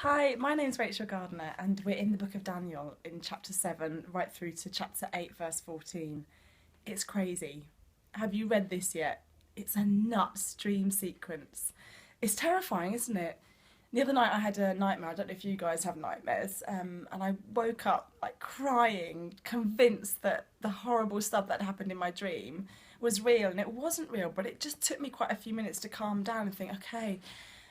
Hi, my name's Rachel Gardner, and we're in the book of Daniel in chapter 7, right through to chapter 8, verse 14. It's crazy. Have you read this yet? It's a nuts dream sequence. It's terrifying, isn't it? The other night I had a nightmare. I don't know if you guys have nightmares. And I woke up like crying, convinced that the horrible stuff that happened in my dream was real. And it wasn't real, but it just took me quite a few minutes to calm down and think, okay,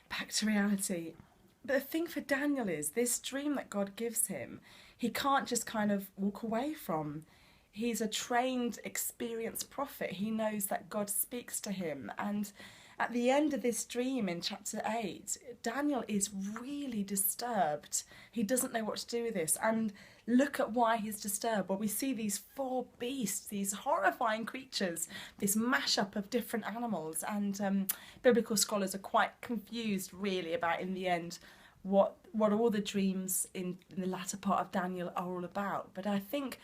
back to reality. But the thing for Daniel is this dream that God gives him, he can't just kind of walk away from. He's a trained, experienced prophet. He knows that God speaks to him. And at the end of this dream in chapter 8, Daniel is really disturbed. He doesn't know what to do with this. And look at why he's disturbed. Well, we see these four beasts, these horrifying creatures, this mashup of different animals. And biblical scholars are quite confused, really, about in the end what all the dreams in the latter part of Daniel are all about. But I think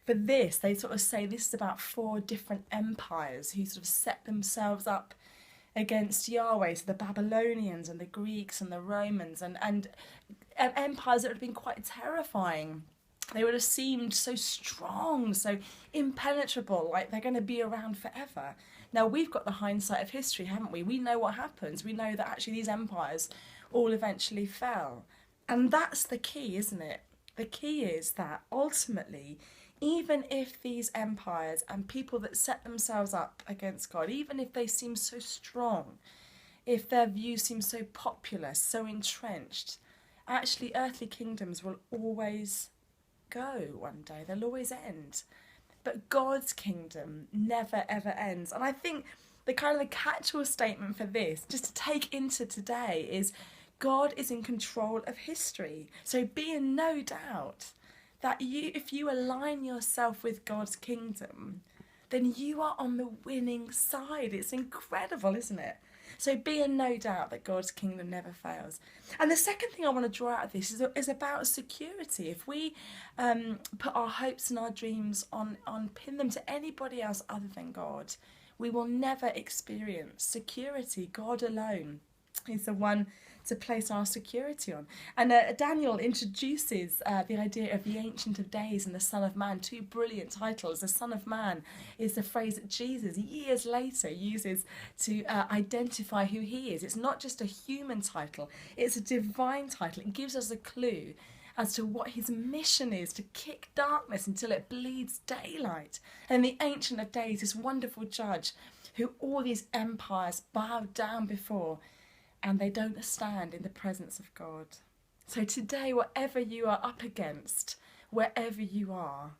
for this, they sort of say this is about four different empires who sort of set themselves up against Yahweh, so the Babylonians and the Greeks and the Romans, and empires that would have been quite terrifying. They would have seemed so strong, so impenetrable, like they're going to be around forever. Now, we've got the hindsight of history, haven't we? We know what happens. We know that actually these empires all eventually fell. And that's the key, isn't it? The key is that ultimately, even if these empires and people that set themselves up against God, even if they seem so strong, if their views seem so popular, so entrenched, actually earthly kingdoms will always go one day. They'll always end. But God's kingdom never ever ends. And I think the kind of the catch-all statement for this, just to take into today, is God is in control of history. So be in no doubt that if you align yourself with God's kingdom, then you are on the winning side. It's incredible, isn't it? So be in no doubt that God's kingdom never fails. And the second thing I want to draw out of this is about security. If we put our hopes and our dreams on pin them to anybody else other than God, we will never experience security. God alone is the one to place our security on. And Daniel introduces the idea of the Ancient of Days and the Son of Man, two brilliant titles. The Son of Man is the phrase that Jesus, years later, uses to identify who he is. It's not just a human title, it's a divine title. It gives us a clue as to what his mission is, to kick darkness until it bleeds daylight. And the Ancient of Days, this wonderful judge who all these empires bow down before, and they don't stand in the presence of God. So today, whatever you are up against, wherever you are,